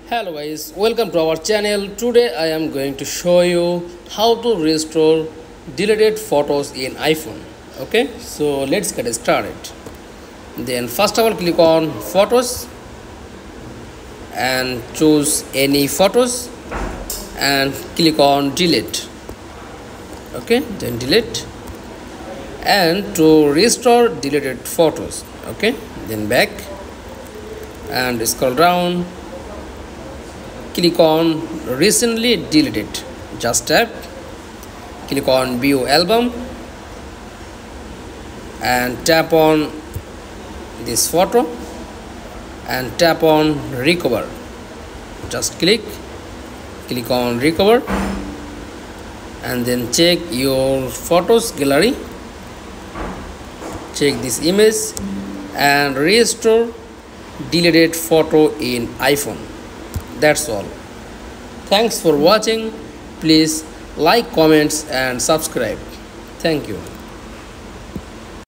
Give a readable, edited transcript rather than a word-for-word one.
Hello guys, welcome to our channel. Today I am going to show you how to restore deleted photos in iPhone. Okay, so let's get started. Then first of all click on photos and choose any photos and click on delete. Okay, then delete, and to restore deleted photos, okay, then back and scroll down, click on recently deleted, just tap, click on view album and tap on this photo and tap on recover, just click on recover and then check your photos gallery, check this image and restore deleted photo in iPhone. That's all. Thanks for watching. Please like, comments and subscribe. Thank you.